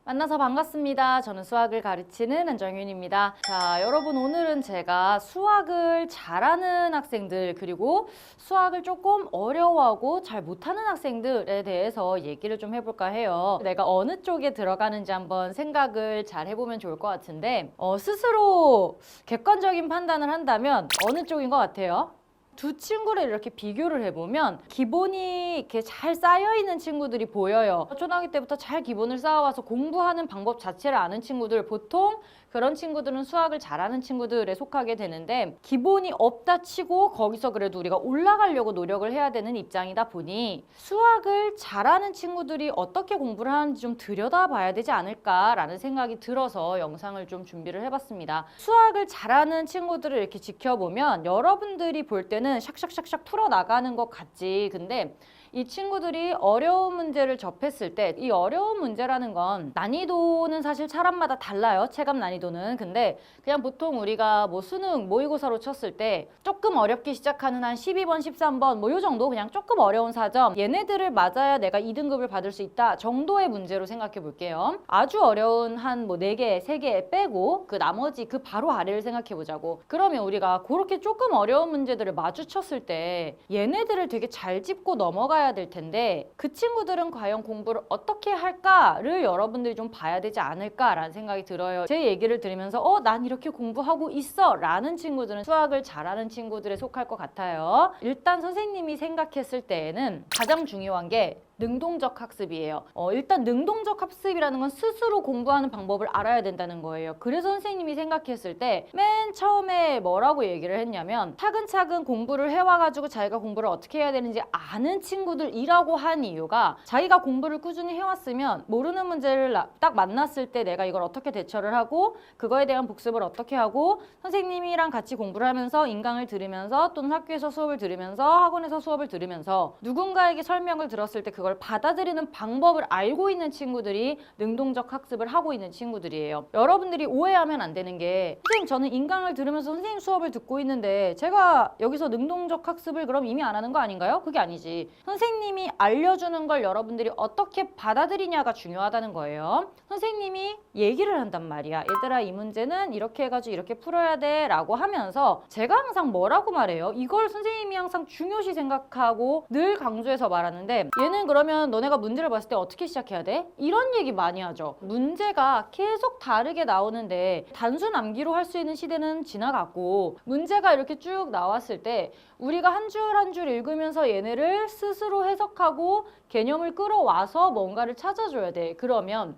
만나서 반갑습니다. 저는 수학을 가르치는 안정윤입니다. 자, 여러분 오늘은 제가 수학을 잘하는 학생들 그리고 수학을 조금 어려워하고 잘 못하는 학생들에 대해서 얘기를 좀 해볼까 해요. 내가 어느 쪽에 들어가는지 한번 생각을 잘 해보면 좋을 것 같은데 스스로 객관적인 판단을 한다면 어느 쪽인 것 같아요? 두 친구를 이렇게 비교를 해보면 기본이 이렇게 잘 쌓여있는 친구들이 보여요. 초등학교 때부터 잘 기본을 쌓아와서 공부하는 방법 자체를 아는 친구들, 보통 그런 친구들은 수학을 잘하는 친구들에 속하게 되는데, 기본이 없다 치고 거기서 그래도 우리가 올라가려고 노력을 해야 되는 입장이다 보니 수학을 잘하는 친구들이 어떻게 공부를 하는지 좀 들여다봐야 되지 않을까라는 생각이 들어서 영상을 좀 준비를 해봤습니다. 수학을 잘하는 친구들을 이렇게 지켜보면 여러분들이 볼 때는 샥샥샥샥 풀어나가는 것 같지, 근데 이 친구들이 어려운 문제를 접했을 때, 이 어려운 문제라는 건 난이도는 사실 사람마다 달라요. 체감 난이도는. 근데 그냥 보통 우리가 뭐 수능 모의고사로 쳤을 때 조금 어렵게 시작하는 한 12번, 13번 뭐 요 정도, 그냥 조금 어려운 사점, 얘네들을 맞아야 내가 2등급을 받을 수 있다 정도의 문제로 생각해 볼게요. 아주 어려운 한 뭐 4개, 3개 빼고 그 나머지 그 바로 아래를 생각해 보자고. 그러면 우리가 그렇게 조금 어려운 문제들을 마주쳤을 때 얘네들을 되게 잘 짚고 넘어가야 될 텐데, 그 친구들은 과연 공부를 어떻게 할까를 여러분들이 좀 봐야 되지 않을까라는 생각이 들어요. 제 얘기를 들으면서 난 이렇게 공부하고 있어 라는 친구들은 수학을 잘하는 친구들에 속할 것 같아요. 일단 선생님이 생각했을 때에는 가장 중요한 게 능동적 학습이에요. 일단 능동적 학습이라는 건 스스로 공부하는 방법을 알아야 된다는 거예요. 그래서 선생님이 생각했을 때 맨 처음에 뭐라고 얘기를 했냐면, 차근차근 공부를 해와가지고 자기가 공부를 어떻게 해야 되는지 아는 친구들이라고 한 이유가, 자기가 공부를 꾸준히 해왔으면 모르는 문제를 딱 만났을 때 내가 이걸 어떻게 대처를 하고 그거에 대한 복습을 어떻게 하고, 선생님이랑 같이 공부를 하면서 인강을 들으면서 또는 학교에서 수업을 들으면서 학원에서 수업을 들으면서 누군가에게 설명을 들었을 때 그걸 받아들이는 방법을 알고 있는 친구들이 능동적 학습을 하고 있는 친구들이에요. 여러분들이 오해하면 안 되는 게, 선생님 저는 인강을 들으면서 선생님 수업을 듣고 있는데 제가 여기서 능동적 학습을 그럼 이미 안 하는 거 아닌가요? 그게 아니지. 선생님이 알려주는 걸 여러분들이 어떻게 받아들이냐가 중요하다는 거예요. 선생님이 얘기를 한단 말이야. 얘들아, 이 문제는 이렇게 해가지고 이렇게 풀어야 돼 라고 하면서 제가 항상 뭐라고 말해요? 이걸 선생님이 항상 중요시 생각하고 늘 강조해서 말하는데, 얘는 그러면 너네가 문제를 봤을 때 어떻게 시작해야 돼? 이런 얘기 많이 하죠. 문제가 계속 다르게 나오는데 단순 암기로 할 수 있는 시대는 지나갔고, 문제가 이렇게 쭉 나왔을 때 우리가 한 줄 한 줄 읽으면서 얘네를 스스로 해석하고 개념을 끌어와서 뭔가를 찾아줘야 돼. 그러면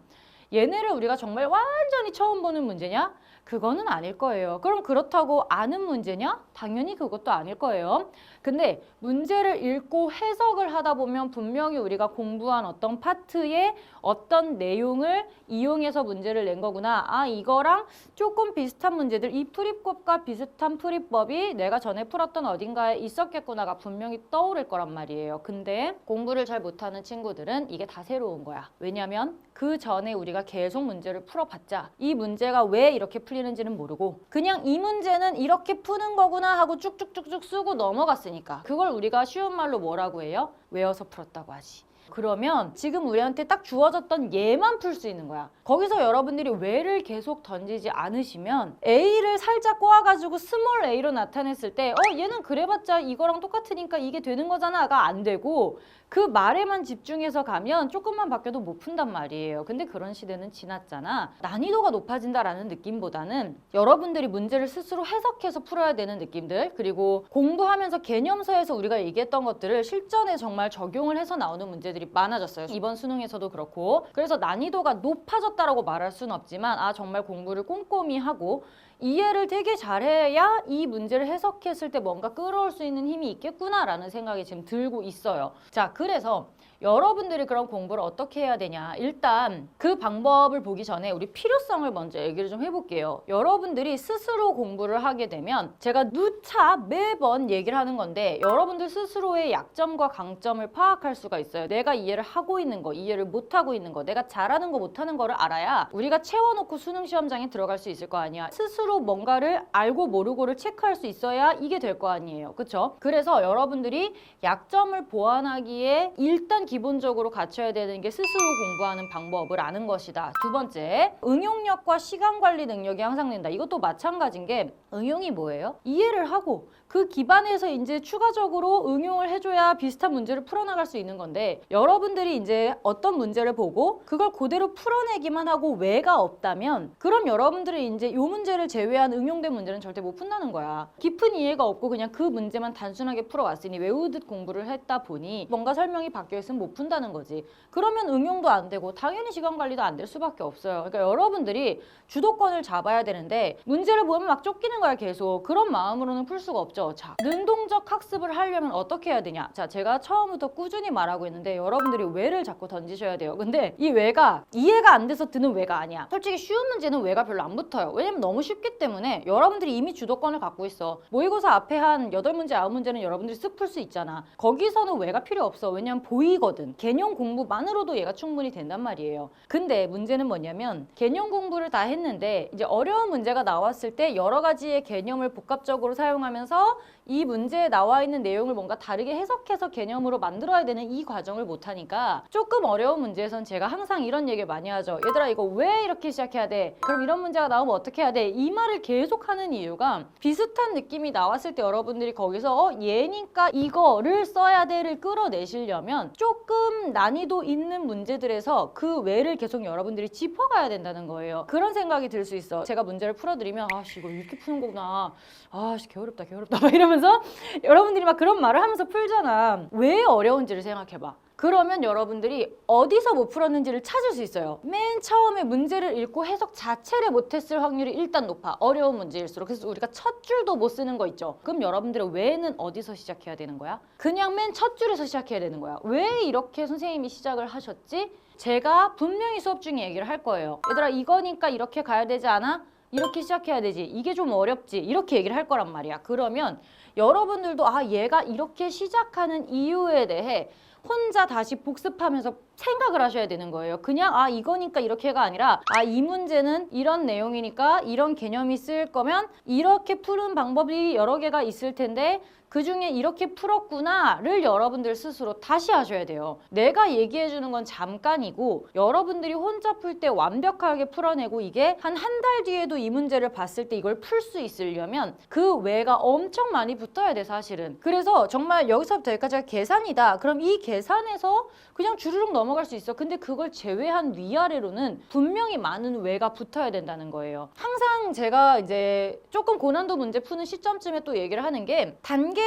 얘네를 우리가 정말 완전히 처음 보는 문제냐? 그거는 아닐 거예요. 그럼 그렇다고 아는 문제냐? 당연히 그것도 아닐 거예요. 근데 문제를 읽고 해석을 하다 보면 분명히 우리가 공부한 어떤 파트의 어떤 내용을 이용해서 문제를 낸 거구나. 아, 이거랑 조금 비슷한 문제들, 이 풀이법과 비슷한 풀이법이 내가 전에 풀었던 어딘가에 있었겠구나가 분명히 떠오를 거란 말이에요. 근데 공부를 잘 못하는 친구들은 이게 다 새로운 거야. 왜냐면 그 전에 우리가 계속 문제를 풀어봤자 이 문제가 왜 이렇게 풀리는지는 모르고 그냥 이 문제는 이렇게 푸는 거구나 하고 쭉쭉쭉쭉 쓰고 넘어갔으니까, 그걸 우리가 쉬운 말로 뭐라고 해요? 외워서 풀었다고 하지. 그러면 지금 우리한테 딱 주어졌던 얘만 풀 수 있는 거야. 거기서 여러분들이 왜를 계속 던지지 않으시면 A를 살짝 꼬아가지고 스몰 A로 나타냈을 때 얘는 그래봤자 이거랑 똑같으니까 이게 되는 거잖아가 안 되고, 그 말에만 집중해서 가면 조금만 바뀌어도 못 푼단 말이에요. 근데 그런 시대는 지났잖아. 난이도가 높아진다라는 느낌보다는 여러분들이 문제를 스스로 해석해서 풀어야 되는 느낌들, 그리고 공부하면서 개념서에서 우리가 얘기했던 것들을 실전에 정말 적용을 해서 나오는 문제들이 많아졌어요. 이번 수능에서도 그렇고. 그래서 난이도가 높아졌다라고 말할 수는 없지만, 정말 공부를 꼼꼼히 하고 이해를 되게 잘해야 이 문제를 해석했을 때 뭔가 끌어올 수 있는 힘이 있겠구나라는 생각이 지금 들고 있어요. 자, 그래서 여러분들이 그럼 공부를 어떻게 해야 되냐, 일단 그 방법을 보기 전에 우리 필요성을 먼저 얘기를 좀 해볼게요. 여러분들이 스스로 공부를 하게 되면 제가 누차 매번 얘기를 하는 건데, 여러분들 스스로의 약점과 강점을 파악할 수가 있어요. 내가 이해를 하고 있는 거, 이해를 못하고 있는 거, 내가 잘하는 거 못하는 거를 알아야 우리가 채워놓고 수능 시험장에 들어갈 수 있을 거 아니야. 스스로 뭔가를 알고 모르고를 체크할 수 있어야 이게 될 거 아니에요. 그쵸? 그래서 여러분들이 약점을 보완하기에 일단 가장 기본적으로 갖춰야 되는 게 스스로 공부하는 방법을 아는 것이다. 두 번째, 응용력과 시간 관리 능력이 향상된다. 이것도 마찬가지인 게 응용이 뭐예요? 이해를 하고 그 기반에서 이제 추가적으로 응용을 해줘야 비슷한 문제를 풀어나갈 수 있는 건데, 여러분들이 이제 어떤 문제를 보고 그걸 그대로 풀어내기만 하고 왜가 없다면 그럼 여러분들이 이제 이 문제를 제외한 응용된 문제는 절대 못 푼다는 거야. 깊은 이해가 없고 그냥 그 문제만 단순하게 풀어왔으니 외우듯 공부를 했다 보니 뭔가 설명이 바뀌어 있으면 못 푼다는 거지. 그러면 응용도 안 되고 당연히 시간 관리도 안 될 수밖에 없어요. 그러니까 여러분들이 주도권을 잡아야 되는데 문제를 보면 막 쫓기는 거야 계속. 그런 마음으로는 풀 수가 없죠. 자, 능동적 학습을 하려면 어떻게 해야 되냐? 자, 제가 처음부터 꾸준히 말하고 있는데 여러분들이 왜를 자꾸 던지셔야 돼요. 근데 이 왜가 이해가 안 돼서 드는 왜가 아니야. 솔직히 쉬운 문제는 왜가 별로 안 붙어요. 왜냐면 너무 쉽기 때문에 여러분들이 이미 주도권을 갖고 있어. 모의고사 앞에 한 8문제, 9문제는 여러분들이 쓱 풀 수 있잖아. 거기서는 왜가 필요 없어. 왜냐면 보이거든. 개념 공부만으로도 얘가 충분히 된단 말이에요. 근데 문제는 뭐냐면 개념 공부를 다 했는데 이제 어려운 문제가 나왔을 때 여러 가지의 개념을 복합적으로 사용하면서 이 문제에 나와 있는 내용을 뭔가 다르게 해석해서 개념으로 만들어야 되는 이 과정을 못하니까 조금 어려운 문제에선 제가 항상 이런 얘기를 많이 하죠. 얘들아 이거 왜 이렇게 시작해야 돼? 그럼 이런 문제가 나오면 어떻게 해야 돼? 이 말을 계속 하는 이유가 비슷한 느낌이 나왔을 때 여러분들이 거기서 얘니까 이거를 써야 돼를 끌어내시려면 조금 난이도 있는 문제들에서 그 왜를 계속 여러분들이 짚어가야 된다는 거예요. 그런 생각이 들 수 있어. 제가 문제를 풀어드리면 아씨 이거 이렇게 푸는 거구나. 아씨 게으르다 막 이러면서 여러분들이 막 그런 말을 하면서 풀잖아. 왜 어려운지를 생각해봐. 그러면 여러분들이 어디서 못 풀었는지를 찾을 수 있어요. 맨 처음에 문제를 읽고 해석 자체를 못했을 확률이 일단 높아. 어려운 문제일수록. 그래서 우리가 첫 줄도 못 쓰는 거 있죠. 그럼 여러분들의 왜는 어디서 시작해야 되는 거야? 그냥 맨 첫 줄에서 시작해야 되는 거야. 왜 이렇게 선생님이 시작을 하셨지? 제가 분명히 수업 중에 얘기를 할 거예요. 얘들아 이거니까 이렇게 가야 되지 않아? 이렇게 시작해야 되지. 이게 좀 어렵지. 이렇게 얘기를 할 거란 말이야. 그러면 여러분들도 아 얘가 이렇게 시작하는 이유에 대해 혼자 다시 복습하면서 생각을 하셔야 되는 거예요. 그냥 아 이거니까 이렇게가 아니라 아 이 문제는 이런 내용이니까 이런 개념이 쓰일 거면 이렇게 푸는 방법이 여러 개가 있을 텐데 그중에 이렇게 풀었구나를 여러분들 스스로 다시 하셔야 돼요. 내가 얘기해 주는 건 잠깐이고 여러분들이 혼자 풀 때 완벽하게 풀어내고 이게 한 달 뒤에도 이 문제를 봤을 때 이걸 풀 수 있으려면 그 외가 엄청 많이 붙어야 돼 사실은. 그래서 정말 여기서부터 여기까지가 계산이다. 그럼 이 계산에서 그냥 주르륵 넘어갈 수 있어. 근데 그걸 제외한 위아래로는 분명히 많은 외가 붙어야 된다는 거예요. 항상 제가 이제 조금 고난도 문제 푸는 시점쯤에 또 얘기를 하는 게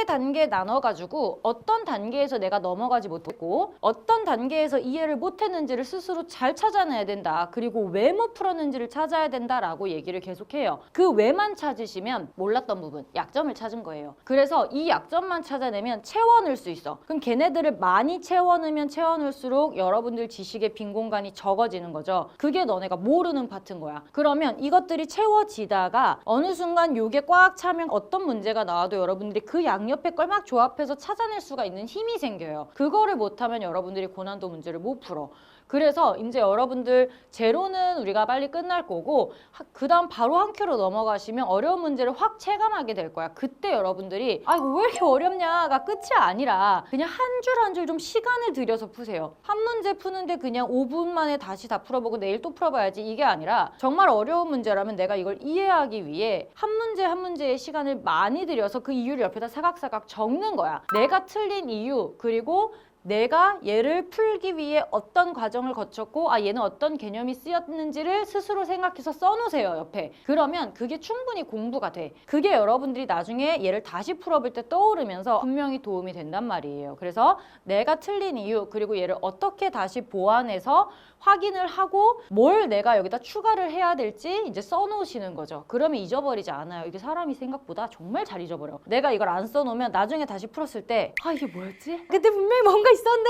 단계 나눠가지고 어떤 단계에서 내가 넘어가지 못했고 어떤 단계에서 이해를 못했는지를 스스로 잘 찾아내야 된다. 그리고 왜 못 풀었는지를 찾아야 된다라고 얘기를 계속해요. 그 왜만 찾으시면 몰랐던 부분, 약점을 찾은 거예요. 그래서 이 약점만 찾아내면 채워넣을 수 있어. 그럼 걔네들을 많이 채워넣으면 채워넣을수록 여러분들 지식의 빈 공간이 적어지는 거죠. 그게 너네가 모르는 파트인 거야. 그러면 이것들이 채워지다가 어느 순간 요게 꽉 차면 어떤 문제가 나와도 여러분들이 그 양옆에 걸 막 조합해서 찾아낼 수가 있는 힘이 생겨요. 그거를 못하면 여러분들이 고난도 문제를 못 풀어. 그래서 이제 여러분들 제로는 우리가 빨리 끝날 거고 그 다음 바로 한 큐로 넘어가시면 어려운 문제를 확 체감하게 될 거야. 그때 여러분들이 아 이거 왜 이렇게 어렵냐가 끝이 아니라 그냥 한 줄 한 줄 좀 시간을 들여서 푸세요. 한 문제 푸는데 그냥 5분 만에 다시 다 풀어보고 내일 또 풀어봐야지 이게 아니라 정말 어려운 문제라면 내가 이걸 이해하기 위해 한 문제 한 문제의 시간을 많이 들여서 그 이유를 옆에다 사각사각 적는 거야. 내가 틀린 이유 그리고 내가 얘를 풀기 위해 어떤 과정을 거쳤고 아 얘는 어떤 개념이 쓰였는지를 스스로 생각해서 써놓으세요 옆에. 그러면 그게 충분히 공부가 돼. 그게 여러분들이 나중에 얘를 다시 풀어볼 때 떠오르면서 분명히 도움이 된단 말이에요. 그래서 내가 틀린 이유 그리고 얘를 어떻게 다시 보완해서 확인을 하고 뭘 내가 여기다 추가를 해야 될지 이제 써놓으시는 거죠. 그러면 잊어버리지 않아요. 이게 사람이 생각보다 정말 잘 잊어버려. 내가 이걸 안 써놓으면 나중에 다시 풀었을 때 아 이게 뭐였지? 그때 분명히 뭔가 있었는데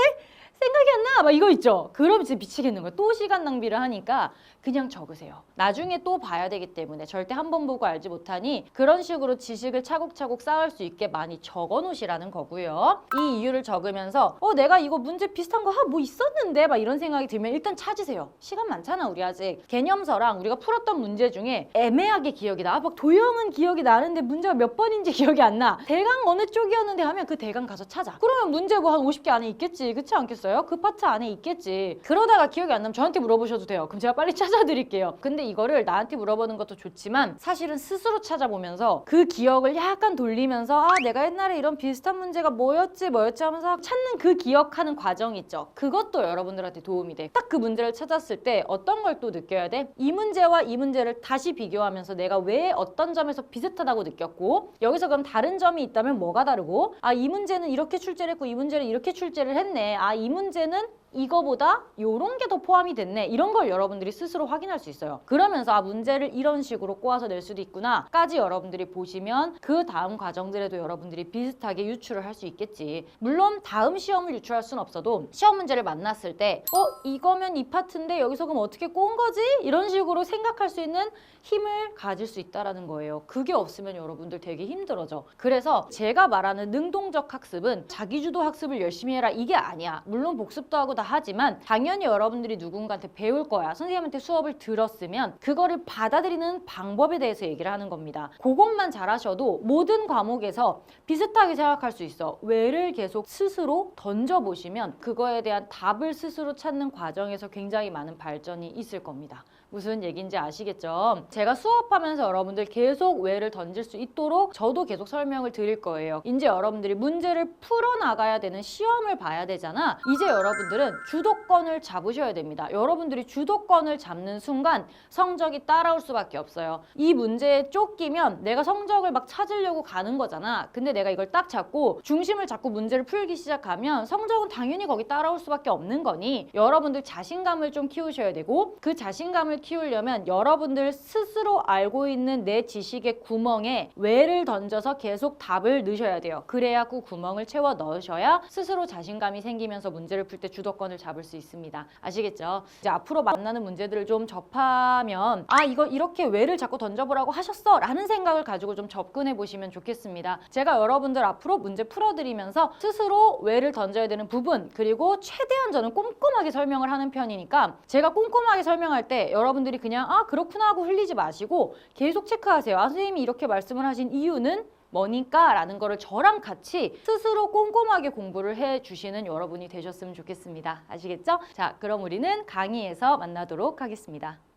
생각이 안 나! 막 이거 있죠? 그럼 진짜 미치겠는 거예요. 또 시간 낭비를 하니까 그냥 적으세요. 나중에 또 봐야 되기 때문에 절대 한 번 보고 알지 못하니 그런 식으로 지식을 차곡차곡 쌓을 수 있게 많이 적어 놓으시라는 거고요. 이 이유를 적으면서 내가 이거 문제 비슷한 거 뭐 있었는데 막 이런 생각이 들면 일단 찾으세요. 시간 많잖아 우리 아직. 개념서랑 우리가 풀었던 문제 중에 애매하게 기억이 나. 막 도형은 기억이 나는데 문제가 몇 번인지 기억이 안 나. 대강 어느 쪽이었는데 하면 그 대강 가서 찾아. 그러면 문제 뭐 한 50개 안에 있겠지. 그렇지 않겠어요? 있어요? 그 파트 안에 있겠지. 그러다가 기억이 안 나면 저한테 물어보셔도 돼요. 그럼 제가 빨리 찾아드릴게요. 근데 이거를 나한테 물어보는 것도 좋지만 사실은 스스로 찾아보면서 그 기억을 약간 돌리면서 내가 옛날에 이런 비슷한 문제가 뭐였지 하면서 찾는 그 기억하는 과정 있죠. 그것도 여러분들한테 도움이 돼. 딱 그 문제를 찾았을 때 어떤 걸 또 느껴야 돼? 이 문제와 이 문제를 다시 비교하면서 내가 왜 어떤 점에서 비슷하다고 느꼈고 여기서 그럼 다른 점이 있다면 뭐가 다르고 이 문제는 이렇게 출제를 했고 이 문제는 이렇게 출제를 했네. 이 문제는 이거보다 요런 게 더 포함이 됐네. 이런 걸 여러분들이 스스로 확인할 수 있어요. 그러면서 문제를 이런 식으로 꼬아서 낼 수도 있구나 까지 여러분들이 보시면 그 다음 과정들에도 여러분들이 비슷하게 유출을 할 수 있겠지. 물론 다음 시험을 유출할 수는 없어도 시험 문제를 만났을 때 이거면 이 파트인데 여기서 그럼 어떻게 꼬은 거지? 이런 식으로 생각할 수 있는 힘을 가질 수 있다는 거예요. 그게 없으면 여러분들 되게 힘들어져. 그래서 제가 말하는 능동적 학습은 자기주도 학습을 열심히 해라 이게 아니야. 물론 복습도 하고 다 하지만 당연히 여러분들이 누군가한테 배울 거야. 선생님한테 수업을 들었으면 그거를 받아들이는 방법에 대해서 얘기를 하는 겁니다. 그것만 잘하셔도 모든 과목에서 비슷하게 생각할 수 있어. 왜를 계속 스스로 던져보시면 그거에 대한 답을 스스로 찾는 과정에서 굉장히 많은 발전이 있을 겁니다. 무슨 얘기인지 아시겠죠? 제가 수업하면서 여러분들 계속 왜를 던질 수 있도록 저도 계속 설명을 드릴 거예요. 이제 여러분들이 문제를 풀어나가야 되는 시험을 봐야 되잖아. 이제 여러분들은 주도권을 잡으셔야 됩니다. 여러분들이 주도권을 잡는 순간 성적이 따라올 수밖에 없어요. 이 문제에 쫓기면 내가 성적을 막 찾으려고 가는 거잖아. 근데 내가 이걸 딱 잡고 중심을 잡고 문제를 풀기 시작하면 성적은 당연히 거기 따라올 수밖에 없는 거니 여러분들 자신감을 좀 키우셔야 되고 그 자신감을 키우려면 여러분들 스스로 알고 있는 내 지식의 구멍에 왜를 던져서 계속 답을 넣으셔야 돼요. 그래야 그 구멍을 채워 넣으셔야 스스로 자신감이 생기면서 문제를 풀 때 주도권을 잡을 수 있습니다. 아시겠죠? 이제 앞으로 만나는 문제들을 좀 접하면 이거 이렇게 왜를 자꾸 던져보라고 하셨어 라는 생각을 가지고 좀 접근해 보시면 좋겠습니다. 제가 여러분들 앞으로 문제 풀어드리면서 스스로 왜를 던져야 되는 부분 그리고 최대한 저는 꼼꼼하게 설명을 하는 편이니까 제가 꼼꼼하게 설명할 때 여러분들이 그냥 그렇구나 하고 흘리지 마시고 계속 체크하세요. 선생님이 이렇게 말씀을 하신 이유는 뭐니까? 라는 거를 저랑 같이 스스로 꼼꼼하게 공부를 해주시는 여러분이 되셨으면 좋겠습니다. 아시겠죠? 자, 그럼 우리는 강의에서 만나도록 하겠습니다.